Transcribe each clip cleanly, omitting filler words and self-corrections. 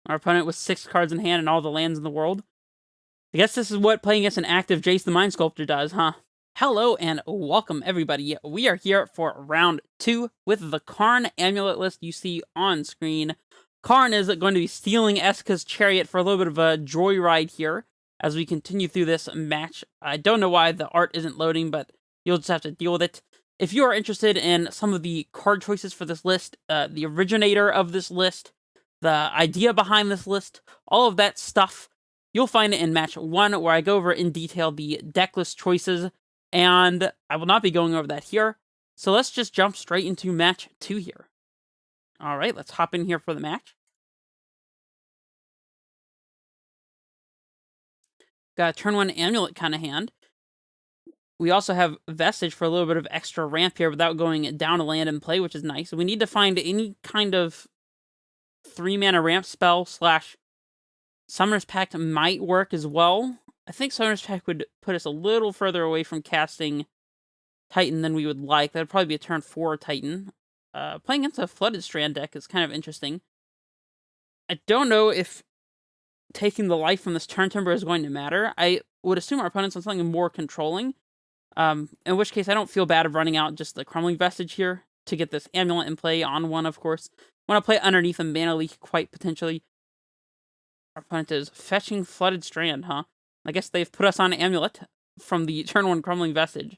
Our opponent with 6 cards in hand and all the lands in the world. I guess this is what playing against an active Jace the Mind Sculptor does, huh? Hello and welcome, everybody. We are here for round 2 with the Karn Amulet list you see on screen. Karn is going to be stealing Esika's Chariot for a little bit of a joyride here as we continue through this match. I don't know why the art isn't loading, but you'll just have to deal with it. If you are interested in some of the card choices for this list, the originator of this list, the idea behind this list, all of that stuff, you'll find it in match 1, where I go over in detail the deck list choices, and I will not be going over that here. So let's just jump straight into match 2 here. Alright, let's hop in here for the match. Got a turn 1 Amulet kind of hand. We also have Vestige for a little bit of extra ramp here without going down a land in play, which is nice. We need to find any kind of 3-mana ramp spell / Summoner's Pact might work as well. I think Summoner's Pact would put us a little further away from casting Titan than we would like. That would probably be a turn 4 Titan. Playing against a Flooded Strand deck is kind of interesting. I don't know if taking the life from this turn timber is going to matter. I would assume our opponent's on something more controlling. In which case, I don't feel bad of running out just the Crumbling Vestige here to get this Amulet in play on 1, of course. Want to play underneath a Mana Leak, quite potentially. Our opponent is fetching Flooded Strand, huh? I guess they've put us on Amulet from the turn 1 Crumbling Vestige.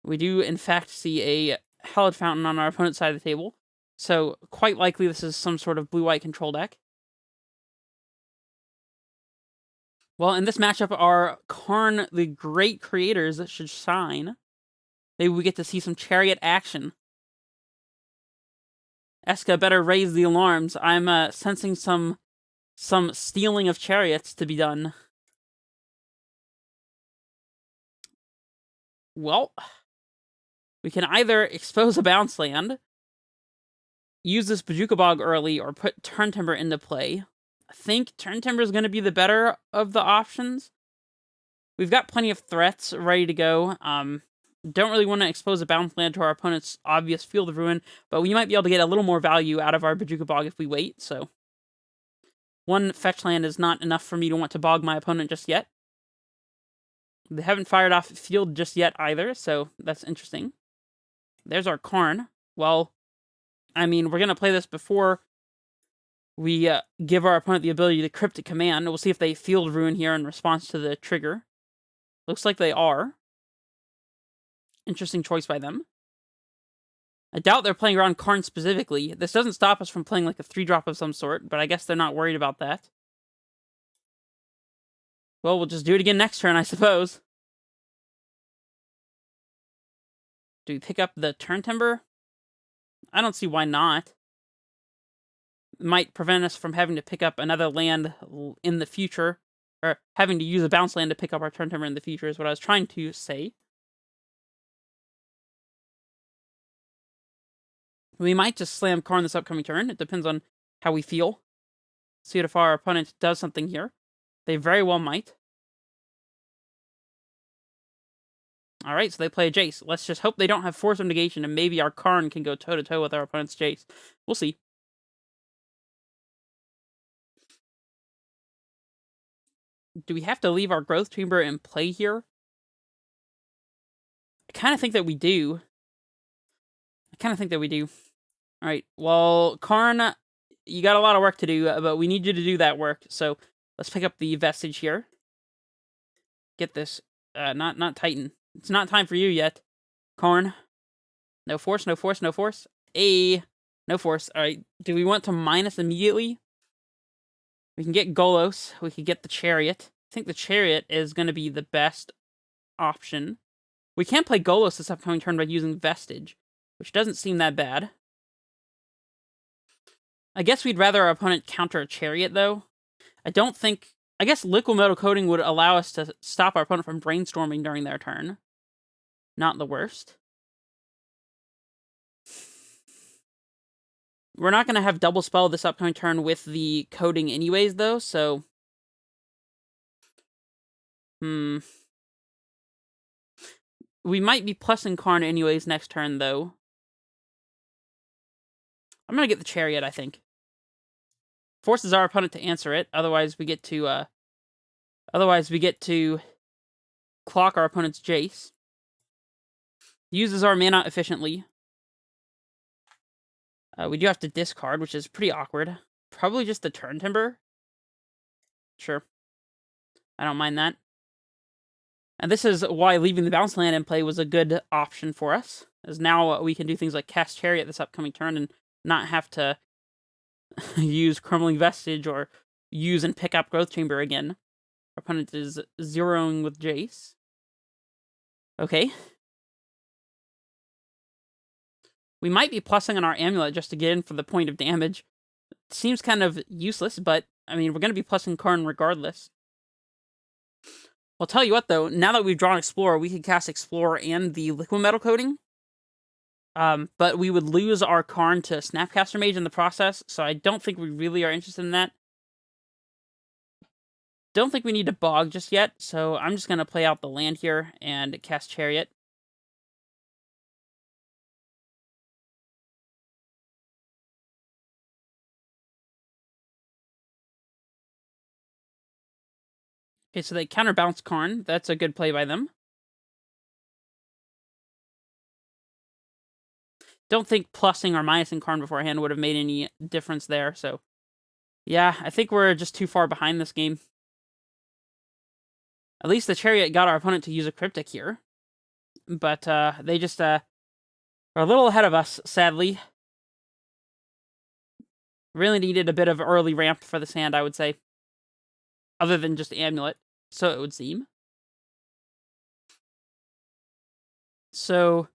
We do, in fact, see a Hallowed Fountain on our opponent's side of the table. So, quite likely this is some sort of blue-white control deck. Well, in this matchup, our Karn, the great creators, should shine. Maybe we get to see some Chariot action. Esika better raise the alarms. I'm sensing some stealing of chariots to be done. Well, we can either expose a bounce land, use this Bojuka Bog early, or put Turn Timber into play. I think Turn Timber is going to be the better of the options. We've got plenty of threats ready to go. Don't really want to expose a bounce land to our opponent's obvious Field of Ruin, but we might be able to get a little more value out of our Bojuka Bog if we wait, so 1 fetch land is not enough for me to want to bog my opponent just yet. They haven't fired off field just yet either, so that's interesting. There's our Karn. Well, I mean, we're going to play this before we give our opponent the ability to Cryptic Command. We'll see if they Field Ruin here in response to the trigger. Looks like they are. Interesting choice by them. I doubt they're playing around Karn specifically. This doesn't stop us from playing like a 3-drop of some sort, but I guess they're not worried about that. Well, we'll just do it again next turn, I suppose. Do we pick up the Turn Timber? I don't see why not. It might prevent us from having to pick up another land in the future, or having to use a bounce land to pick up our Turn Timber in the future is what I was trying to say. We might just slam Karn this upcoming turn. It depends on how we feel. See if our opponent does something here. They very well might. Alright, so they play a Jace. Let's just hope they don't have Force of Negation, and maybe our Karn can go toe-to-toe with our opponent's Jace. We'll see. Do we have to leave our Growth Chamber in play here? I kind of think that we do. Alright, well, Karn, you got a lot of work to do, but we need you to do that work. So, let's pick up the Vestige here. Get this. Not Titan. It's not time for you yet. Karn. No force, no force, no force. No force. Alright, do we want to minus immediately? We can get Golos. We could get the Chariot. I think the Chariot is going to be the best option. We can play Golos this upcoming turn by using Vestige, which doesn't seem that bad. I guess we'd rather our opponent counter a Chariot, though. I guess Liquid Metal Coating would allow us to stop our opponent from brainstorming during their turn. Not the worst. We're not going to have double spell this upcoming turn with the coding anyways, though, so... We might be plussing Karn anyways next turn, though. I'm going to get the Chariot, I think. Forces our opponent to answer it. Otherwise, we get to clock our opponent's Jace. Uses our mana efficiently. We do have to discard, which is pretty awkward. Probably just the Turn Timber. Sure. I don't mind that. And this is why leaving the bounce land in play was a good option for us, as now we can do things like cast Chariot this upcoming turn and not have to use Crumbling Vestige or use and pick up Growth Chamber again. Our opponent is zeroing with Jace. Okay. We might be plussing on our amulet just to get in for the point of damage. It seems kind of useless, but, I mean, we're going to be plussing Karn regardless. Well, tell you what, though, now that we've drawn Explorer, we can cast Explorer and the Liquid Metal Coating. But we would lose our Karn to Snapcaster Mage in the process, so I don't think we really are interested in that. Don't think we need to Bog just yet, so I'm just going to play out the land here and cast Chariot. Okay, so they counterbalance Karn. That's a good play by them. Don't think plussing or minusing Karn beforehand would have made any difference there, so... Yeah, I think we're just too far behind this game. At least the Chariot got our opponent to use a Cryptic here. But they just are a little ahead of us, sadly. Really needed a bit of early ramp for this hand, I would say. Other than just Amulet, so it would seem. So,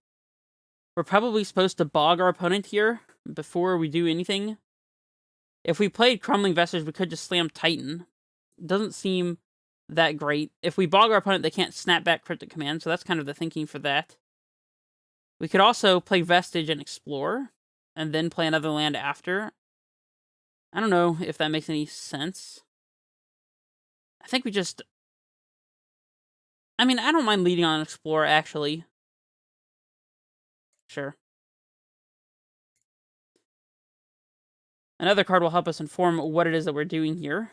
we're probably supposed to Bog our opponent here before we do anything. If we played Crumbling Vestige, we could just slam Titan. Doesn't seem that great. If we Bog our opponent, they can't snap back Cryptic Command, so that's kind of the thinking for that. We could also play Vestige and Explore, and then play another land after. I don't know if that makes any sense. I think we just... I mean, I don't mind leading on Explorer, actually. Sure. Another card will help us inform what it is that we're doing here.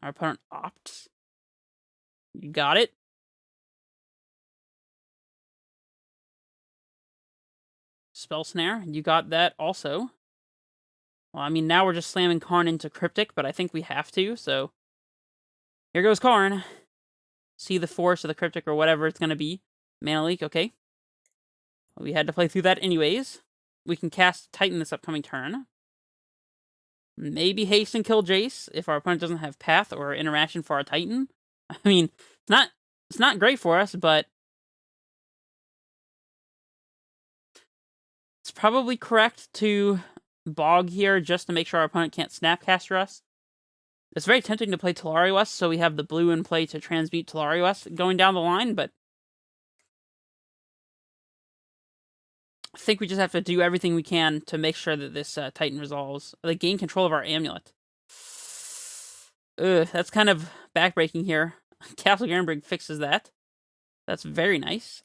Our opponent opts. You got it. Spell Snare. You got that also. Well, I mean, now we're just slamming Karn into Cryptic, but I think we have to, so... Here goes Karn. See the Force or the Cryptic or whatever it's going to be. Mana Leak, okay. We had to play through that anyways. We can cast Titan this upcoming turn. Maybe haste and kill Jace if our opponent doesn't have Path or interaction for our Titan. I mean, it's not great for us, but it's probably correct to Bog here just to make sure our opponent can't Snapcaster us. It's very tempting to play Telarius, so we have the blue in play to transmute Telarius going down the line, but I think we just have to do everything we can to make sure that this Titan resolves. They gain control of our amulet. Ugh, that's kind of backbreaking here. Castle Garenbrig fixes that. That's very nice.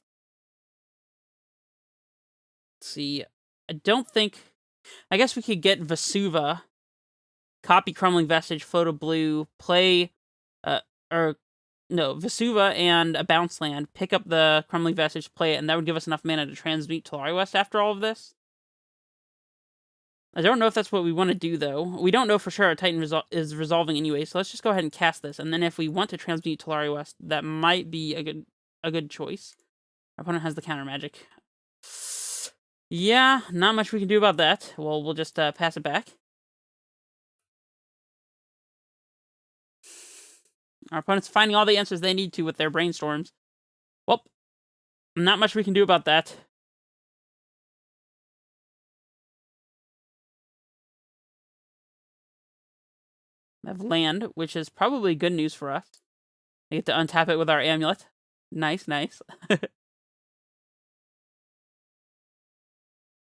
Let's see. I don't think... I guess we could get Vesuva, copy Crumbling Vestige, Photo Blue, play... Vesuva and a bounce land, pick up the Crumbling Vestige, play it, and that would give us enough mana to transmute Telarius after all of this. I don't know if that's what we want to do, though. We don't know for sure our Titan is resolving anyway, so let's just go ahead and cast this, and then if we want to transmute Telarius, that might be a good choice. Our opponent has the counter magic. Yeah, not much we can do about that. Well, we'll just pass it back. Our opponent's finding all the answers they need to with their brainstorms. Well, not much we can do about that. We have land, which is probably good news for us. We get to untap it with our amulet. Nice, nice.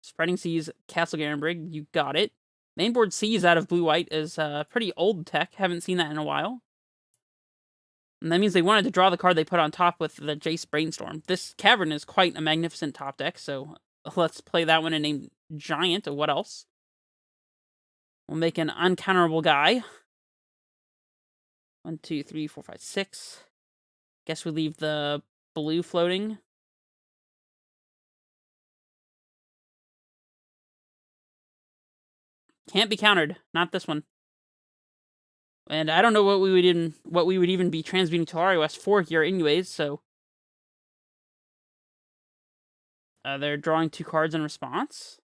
Spreading Seas, Castle Garenbrig, you got it. Mainboard Seas out of blue-white is pretty old tech. Haven't seen that in a while. And that means they wanted to draw the card they put on top with the Jace Brainstorm. This Cavern is quite a magnificent top deck, so let's play that one and name Giant. What else? We'll make an uncounterable guy. 1, 2, 3, 4, 5, 6. Guess we leave the blue floating. Can't be countered. Not this one. And I don't know what we would even be transmuting Azorius for here anyways, so they're drawing 2 cards in response.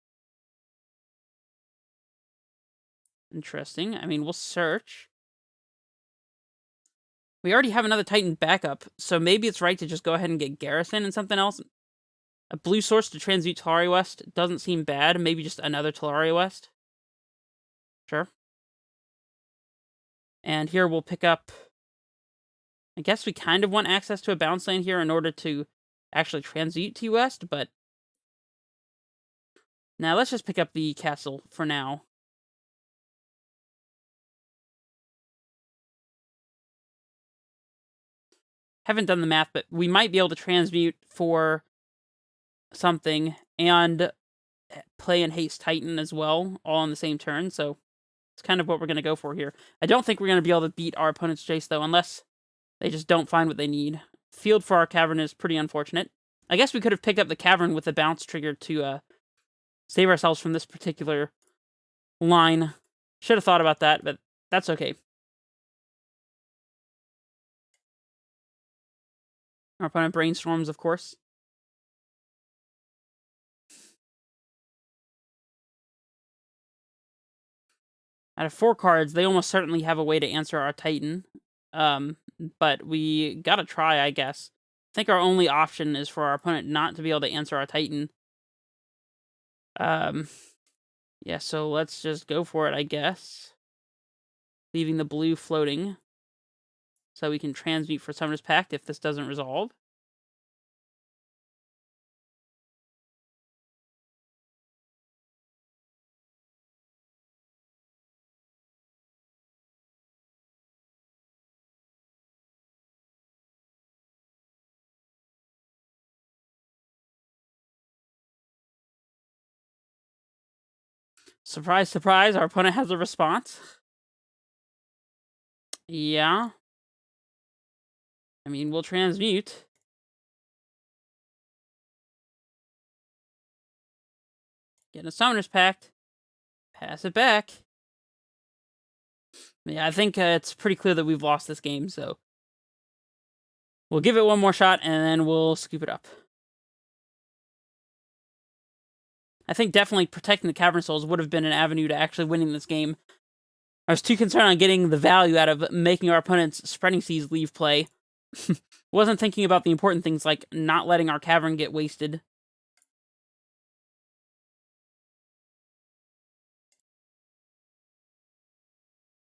Interesting. I mean, we'll search. We already have another Titan backup, so maybe it's right to just go ahead and get Garrison and something else. A blue source to transmute Azorius doesn't seem bad. Maybe just another Azorius. Sure. And here we'll pick up... I guess we kind of want access to a bounce land here in order to actually transmute to West, but... Now let's just pick up the castle for now. Haven't done the math, but we might be able to transmute for something and play and haste Titan as well, all on the same turn, so it's kind of what we're going to go for here. I don't think we're going to be able to beat our opponent's Jace, though, unless they just don't find what they need. Field for our Cavern is pretty unfortunate. I guess we could have picked up the Cavern with the bounce trigger to save ourselves from this particular line. Should have thought about that, but that's okay. Our opponent brainstorms, of course. Out of 4 cards, they almost certainly have a way to answer our Titan. But we gotta try, I guess. I think our only option is for our opponent not to be able to answer our Titan. Yeah, so let's just go for it, I guess. Leaving the blue floating. So we can transmute for Summoner's Pact if this doesn't resolve. Surprise, surprise, our opponent has a response. Yeah. I mean, we'll transmute. Get a Summoner's Pact. Pass it back. Yeah, I think it's pretty clear that we've lost this game, so... We'll give it one more shot, and then we'll scoop it up. I think definitely protecting the Cavern Souls would have been an avenue to actually winning this game. I was too concerned on getting the value out of making our opponent's Spreading Seas leave play. Wasn't thinking about the important things like not letting our Cavern get wasted.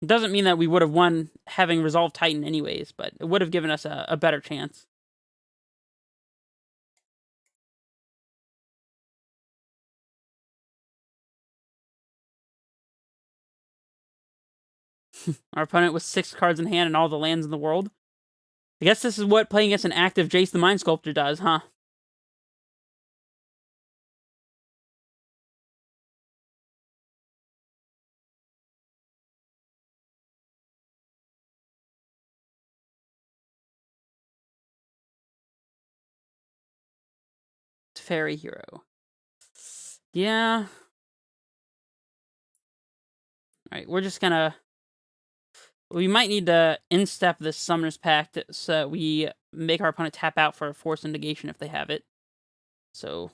It doesn't mean that we would have won having resolved Titan anyways, but it would have given us a better chance. Our opponent with 6 cards in hand and all the lands in the world. I guess this is what playing against an active Jace the Mind Sculptor does, huh? Fairy Hero. Yeah. Alright, we're just gonna... We might need to instep this Summoner's Pact so we make our opponent tap out for a Force Negation if they have it. So...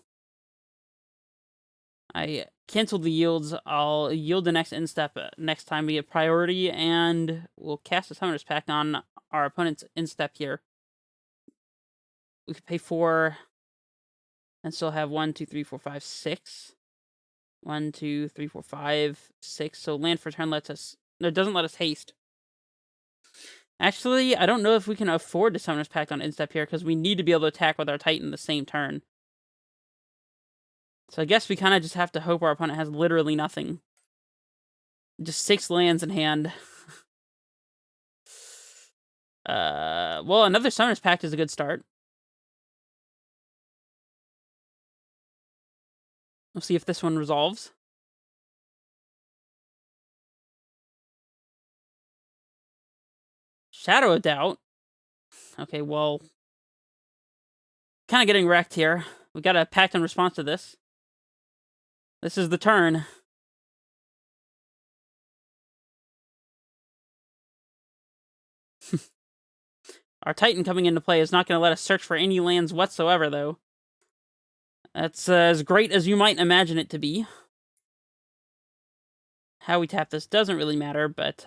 I canceled the yields. I'll yield the next instep next time we get priority, and we'll cast a Summoner's Pact on our opponent's instep here. We could pay 4... and still have 1, 2, 3, 4, 5, 6. 1, 2, 3, 4, 5, 6. So land for turn lets us... No, it doesn't let us haste. Actually, I don't know if we can afford to Summoner's Pact on instep here, because we need to be able to attack with our Titan the same turn. So I guess we kind of just have to hope our opponent has literally nothing. Just 6 lands in hand. Well, another Summoner's Pact is a good start. We'll see if this one resolves. Shadow of Doubt. Okay, well, kind of getting wrecked here. We got a pact in response to this. This is the turn. Our Titan coming into play is not going to let us search for any lands whatsoever, though. That's as great as you might imagine it to be. How we tap this doesn't really matter, but...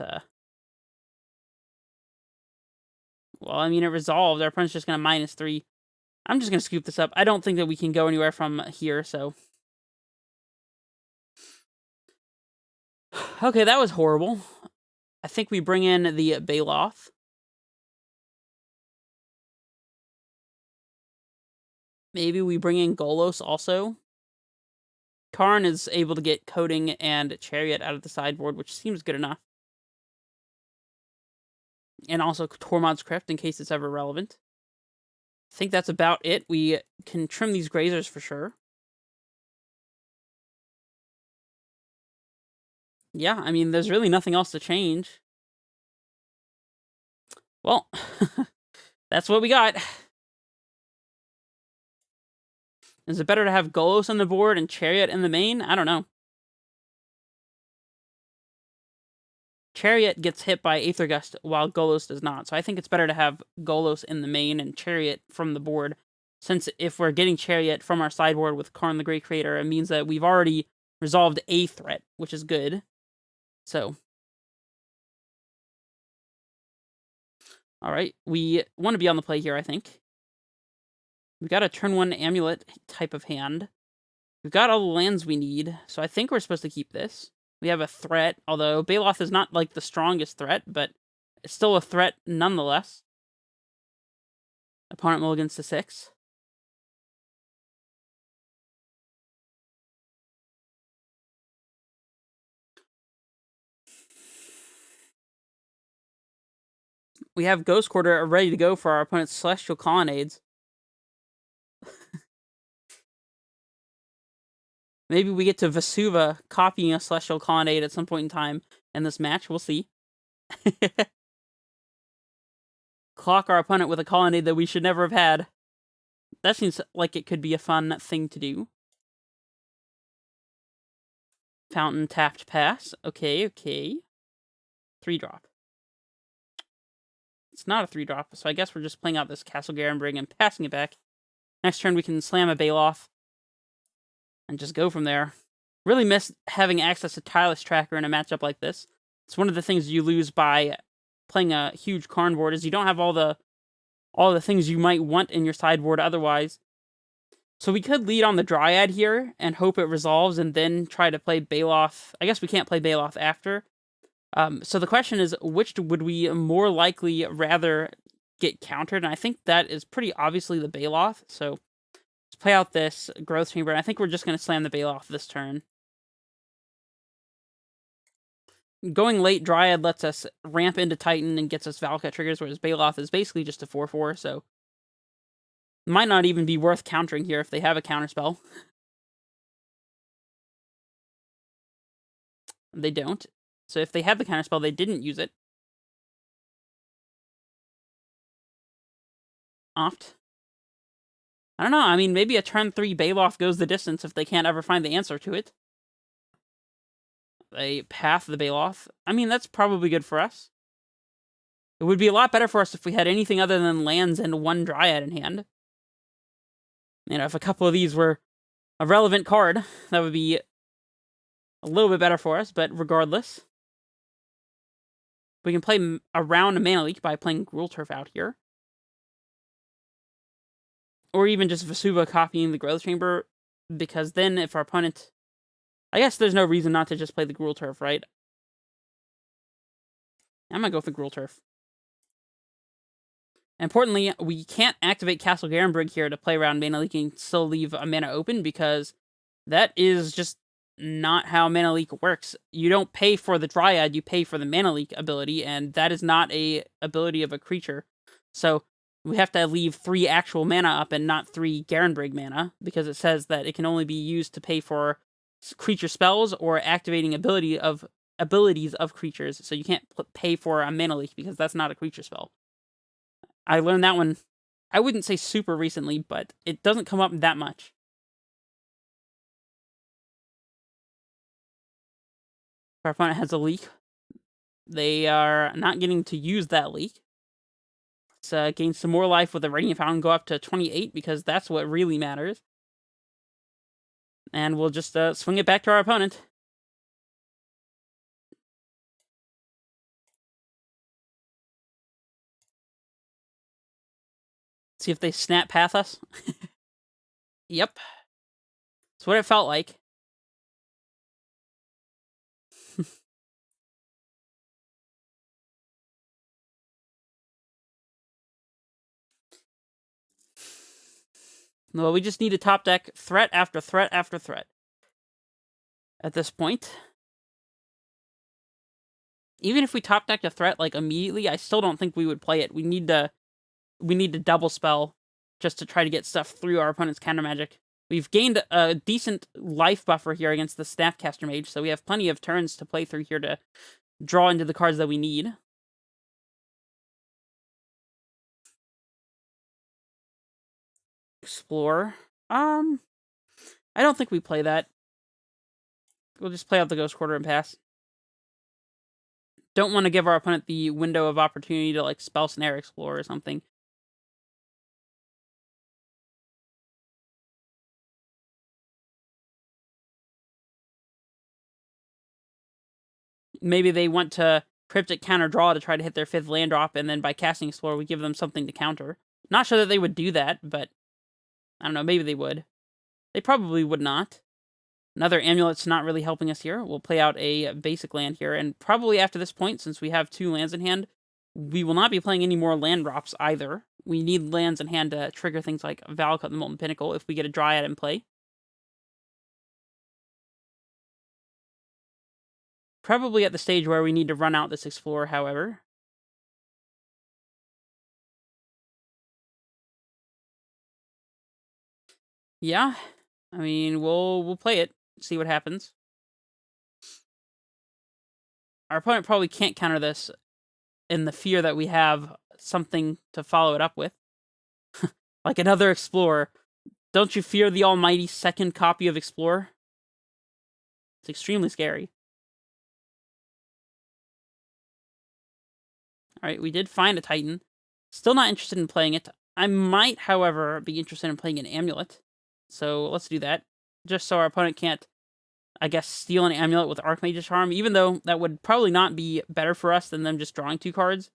well, I mean, it resolved. Our opponent's just going to -3. I'm just going to scoop this up. I don't think that we can go anywhere from here, so... okay, that was horrible. I think we bring in the Baloth. Maybe we bring in Golos also. Karn is able to get Coding and Chariot out of the sideboard, which seems good enough. And also Tormod's Crypt in case it's ever relevant. I think that's about it. We can trim these Grazers for sure. Yeah, I mean, there's really nothing else to change. Well, that's what we got. Is it better to have Golos on the board and Chariot in the main? I don't know. Chariot gets hit by Aether Gust while Golos does not. So I think it's better to have Golos in the main and Chariot from the board. Since if we're getting Chariot from our sideboard with Karn the Great Creator, it means that we've already resolved a threat, which is good. So. Alright, we want to be on the play here, I think. We've got a turn 1 Amulet type of hand. We've got all the lands we need, so I think we're supposed to keep this. We have a threat, although Baloth is not, like, the strongest threat, but it's still a threat nonetheless. Opponent mulligans to 6. We have Ghost Quarter ready to go for our opponent's Celestial Colonnades. Maybe we get to Vesuva copying a Celestial Colonnade at some point in time in this match. We'll see. Clock our opponent with a Colonnade that we should never have had. That seems like it could be a fun thing to do. Fountain tapped pass. Okay. 3-drop. It's not a 3-drop, so I guess we're just playing out this Castle Garenbrig and passing it back. Next turn we can slam a Baloth and just go from there. Really miss having access to Tireless Tracker in a matchup like this. It's one of the things you lose by playing a huge Karn board is you don't have all the things you might want in your sideboard otherwise. So we could lead on the Dryad here and hope it resolves and then try to play Baloth. I guess we can't play Baloth after. So the question is, which would we more likely rather get countered? And I think that is pretty obviously the Baloth. So let's play out this Growth Chamber. And I think we're just going to slam the Baloth this turn. Going late Dryad lets us ramp into Titan and gets us Valka triggers, whereas Baloth is basically just a 4/4, so it might not even be worth countering here if they have a counterspell. They don't. So if they had the counterspell, they didn't use it. Oft. I don't know, I mean, maybe a turn 3 Baloth goes the distance if they can't ever find the answer to it. They path the Baloth. I mean, that's probably good for us. It would be a lot better for us if we had anything other than lands and 1 Dryad in hand. You know, if a couple of these were a relevant card, that would be a little bit better for us, but regardless. We can play around a Mana Leak by playing Gruul Turf out here. Or even just Vesuva copying the Growth Chamber, because then if our opponent... I guess there's no reason not to just play the Gruul Turf, right? I'm gonna go with the Gruul Turf. Importantly, we can't activate Castle Garenbrig here to play around Mana Leak and still leave a mana open, because that is just not how Mana Leak works. You don't pay for the Dryad, you pay for the Mana Leak ability, and that is not a ability of a creature. So we have to leave 3 actual mana up and not 3 Garenbrig mana, because it says that it can only be used to pay for creature spells or activating abilities of creatures. So you can't pay for a mana leak because that's not a creature spell. I learned that one, I wouldn't say super recently, but it doesn't come up that much. Our opponent has a leak. They are not getting to use that leak. Let's gain some more life with a Radiant Fountain, go up to 28, because that's what really matters. And we'll just swing it back to our opponent. See if they snap path us. Yep. That's what it felt like. Well, we just need to top deck threat after threat after threat. At this point. Even if we top decked a threat like immediately, I still don't think we would play it. We need to double spell just to try to get stuff through our opponent's counter magic. We've gained a decent life buffer here against the Snapcaster Mage, so we have plenty of turns to play through here to draw into the cards that we need. Explore. I don't think we play that. We'll just play out the Ghost Quarter and pass. Don't want to give our opponent the window of opportunity to, like, spell Snare Explore or something. Maybe they want to Cryptic Counter Draw to try to hit their 5th land drop, and then by casting Explore, we give them something to counter. Not sure that they would do that, but I don't know, maybe they would. They probably would not. Another Amulet's not really helping us here. We'll play out a basic land here, and probably after this point, since we have 2 lands in hand, we will not be playing any more land drops either. We need lands in hand to trigger things like Valakut and the Molten Pinnacle if we get a Dryad in play. Probably at the stage where we need to run out this Explorer, however. Yeah, I mean, we'll play it, see what happens. Our opponent probably can't counter this in the fear that we have something to follow it up with. Like another Explorer. Don't you fear the almighty 2nd copy of Explorer? It's extremely scary. Alright, we did find a Titan. Still not interested in playing it. I might, however, be interested in playing an Amulet. So let's do that. Just so our opponent can't, I guess, steal an Amulet with Archmage's Charm, even though that would probably not be better for us than them just drawing 2 cards.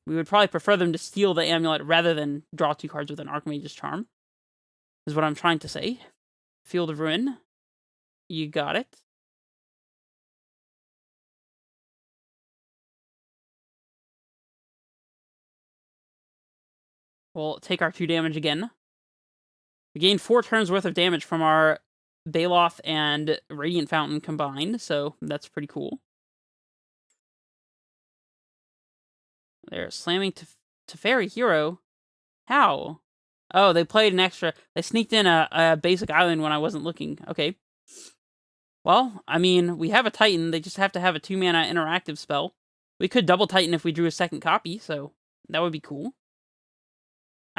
We would probably prefer them to steal the Amulet rather than draw 2 cards with an Archmage's Charm, is what I'm trying to say. Field of Ruin. You got it. We'll take our 2 damage again. We gained 4 turns worth of damage from our Baloth and Radiant Fountain combined, so that's pretty cool. They're slamming to Fairy Hero. How? Oh, they played an extra. They sneaked in a basic island when I wasn't looking. Okay. Well, I mean, we have a Titan. They just have to have a 2-mana interactive spell. We could double Titan if we drew a 2nd copy, so that would be cool.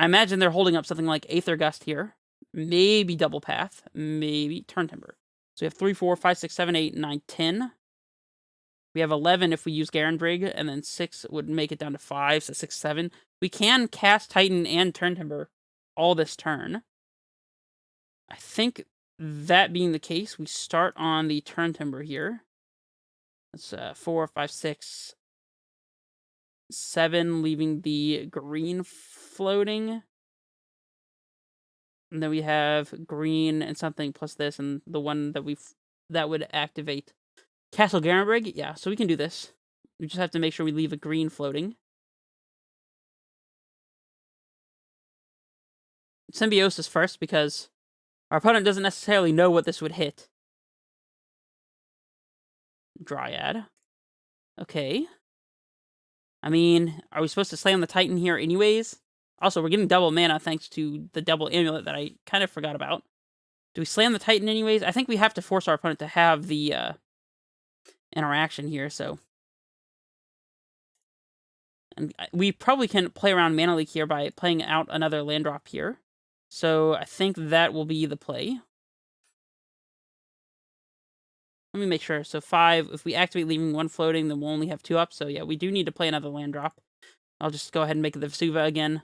I imagine they're holding up something like Aether Gust here. Maybe Double Path. Maybe Turn Timber. So we have 3, 4, 5, 6, 7, 8, 9, 10. We have 11 if we use Garenbrig, and then 6 would make it down to 5, so 6, 7. We can cast Titan and Turn Timber all this turn. I think that being the case, we start on the Turn Timber here. That's 4, 5, 6, 7, leaving the green floating. And then we have green and something plus this, and the one that would activate Castle Garenbrig. Yeah, so we can do this. We just have to make sure we leave a green floating. Symbiosis first, because our opponent doesn't necessarily know what this would hit. Dryad. Okay. I mean, are we supposed to slam the Titan here anyways? Also, we're getting double mana thanks to the double amulet that I kind of forgot about. Do we slam the Titan anyways? I think we have to force our opponent to have the interaction here, so... And we probably can play around Mana Leak here by playing out another land drop here. So I think that will be the play. Let me make sure. So 5, if we activate leaving 1 floating, then we'll only have 2 up. So yeah, we do need to play another land drop. I'll just go ahead and make it the Vesuva again.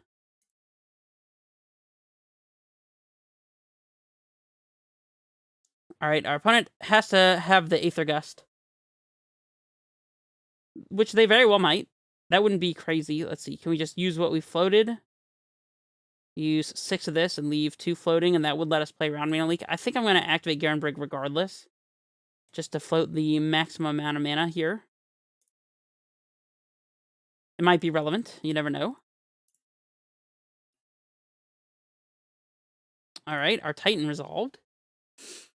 Alright, our opponent has to have the Aether Gust. Which they very well might. That wouldn't be crazy. Let's see, can we just use what we floated? Use 6 of this and leave 2 floating, and that would let us play around Mana Leak. I think I'm going to activate Garen Brig regardless. Just to float the maximum amount of mana here. It might be relevant. You never know. Alright, our Titan resolved.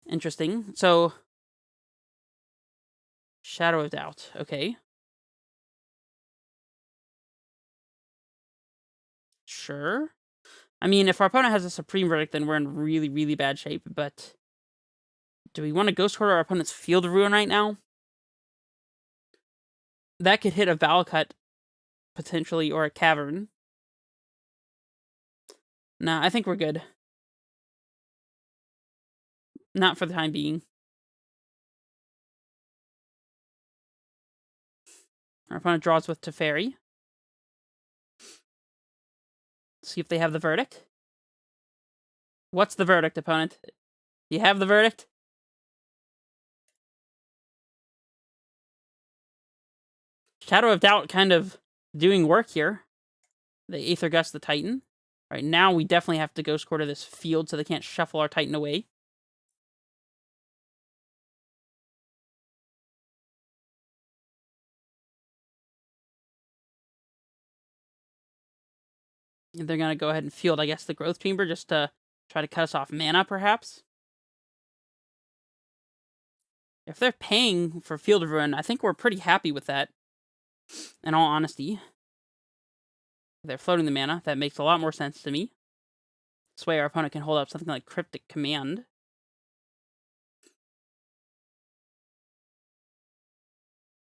Interesting. So, Shadow of Doubt. Okay. Sure. I mean, if our opponent has a Supreme Verdict, then we're in really, really bad shape, but... Do we want to Ghost Quarter our opponent's Field of Ruin right now? That could hit a Valakut, potentially, or a Cavern. Nah, I think we're good. Not for the time being. Our opponent draws with Teferi. See if they have the verdict. What's the verdict, opponent? You have the verdict? Shadow of Doubt kind of doing work here. The Aether Gust the Titan. All right, now we definitely have to Ghost Quarter this field so they can't shuffle our Titan away. And they're going to go ahead and field, I guess, the Growth Chamber just to try to cut us off mana, perhaps. If they're paying for Field of Ruin, I think we're pretty happy with that, in all honesty. If they're floating the mana, that makes a lot more sense to me. This way our opponent can hold up something like Cryptic Command.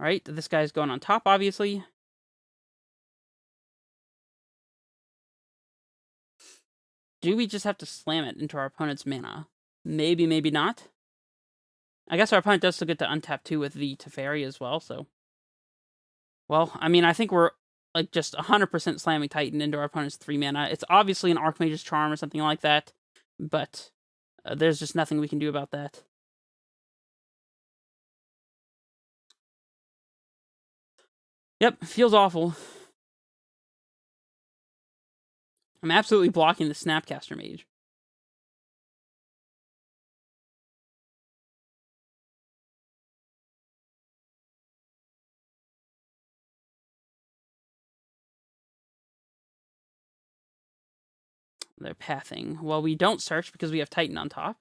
Alright, this guy's going on top, obviously. Do we just have to slam it into our opponent's mana? Maybe, maybe not. I guess our opponent does still get to untap too with the Teferi as well, so... Well, I mean, I think we're like just 100% slamming Titan into our opponent's 3 mana. It's obviously an Archmage's Charm or something like that, but there's just nothing we can do about that. Yep, feels awful. I'm absolutely blocking the Snapcaster Mage. They're pathing. Well, we don't search because we have Titan on top.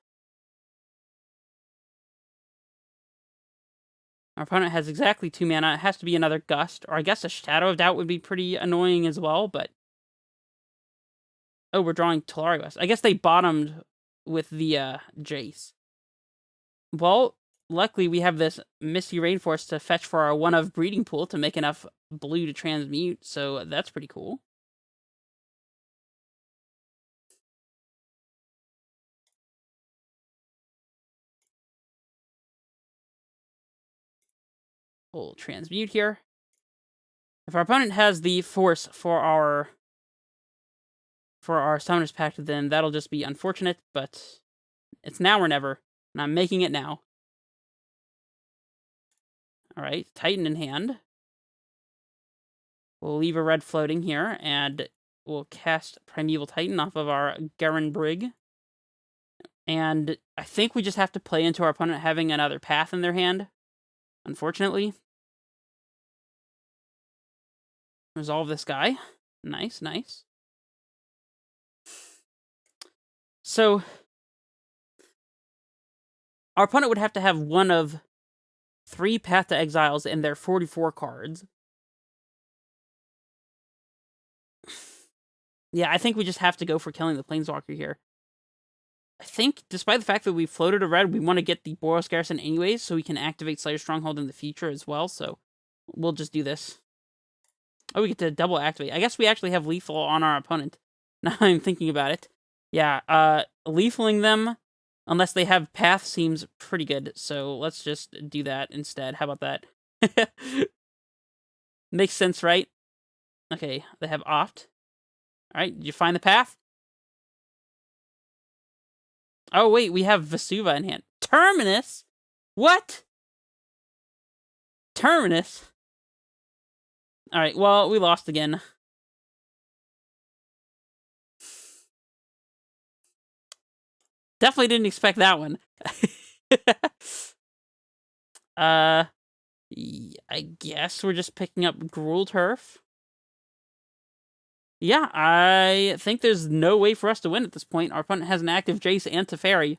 Our opponent has exactly 2 mana. It has to be another Gust, or I guess a Shadow of Doubt would be pretty annoying as well, but... Oh, we're drawing Tolari West. I guess they bottomed with the Jace. Well, luckily we have this Misty Rainforest to fetch for our 1-of Breeding Pool to make enough blue to transmute, so that's pretty cool. We'll transmute here. If our opponent has the force for our Summoner's Pact, then that'll just be unfortunate, but it's now or never, and I'm making it now. Alright, Titan in hand. We'll leave a red floating here, and we'll cast Primeval Titan off of our Garen Brig. And I think we just have to play into our opponent having another path in their hand, unfortunately. Resolve this guy. Nice, nice. So, our opponent would have to have 1 of 3 Path to Exiles in their 44 cards. Yeah, I think we just have to go for killing the Planeswalker here. I think, despite the fact that we floated a red, we want to get the Boros Garrison anyways, so we can activate Slayer Stronghold in the future as well, so we'll just do this. Oh, we get to double activate. I guess we actually have lethal on our opponent. Now I'm thinking about it. Yeah, lethaling them, unless they have path, seems pretty good, so let's just do that instead. How about that? Makes sense, right? Okay, they have opt. Alright, did you find the path? Oh, wait, we have Vesuva in hand. Terminus? What? Terminus? Alright, well, we lost again. Definitely didn't expect that one. I guess we're just picking up Gruul Turf. Yeah, I think there's no way for us to win at this point. Our opponent has an active Jace and Teferi,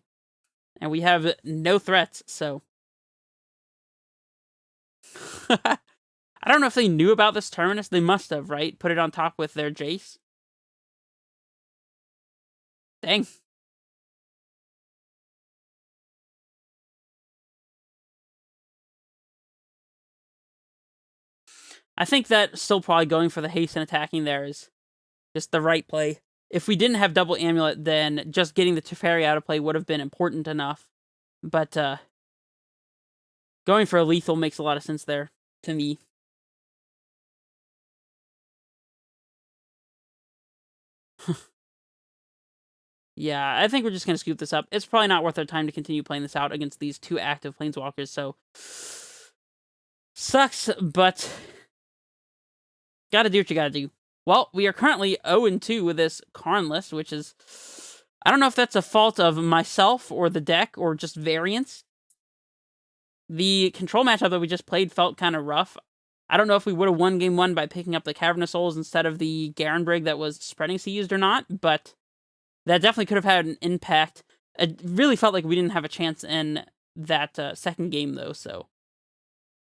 and we have no threats, so... I don't know if they knew about this Terminus. They must have, right? Put it on top with their Jace. Dang. I think that still probably going for the haste and attacking there is just the right play. If we didn't have double Amulet, then just getting the Teferi out of play would have been important enough. But going for a lethal makes a lot of sense there, to me. Yeah, I think we're just going to scoop this up. It's probably not worth our time to continue playing this out against these two active Planeswalkers, so... Sucks, but... Gotta do what you gotta do. Well, we are currently 0-2 with this Karn list, which is... I don't know if that's a fault of myself or the deck or just variance. The control matchup that we just played felt kind of rough. I don't know if we would have won game 1 by picking up the Cavernous Souls instead of the Garen Brig that was spreading seized or not, but that definitely could have had an impact. It really felt like we didn't have a chance in that second game, though, so...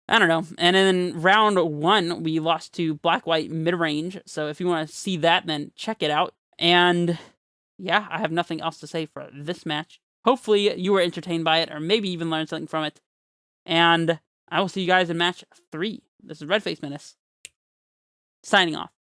I don't know. And then round 1, we lost to Black-White mid-range. So if you want to see that, then check it out. And yeah, I have nothing else to say for this match. Hopefully you were entertained by it, or maybe even learned something from it. And I will see you guys in match 3. This is Redface Menace, signing off.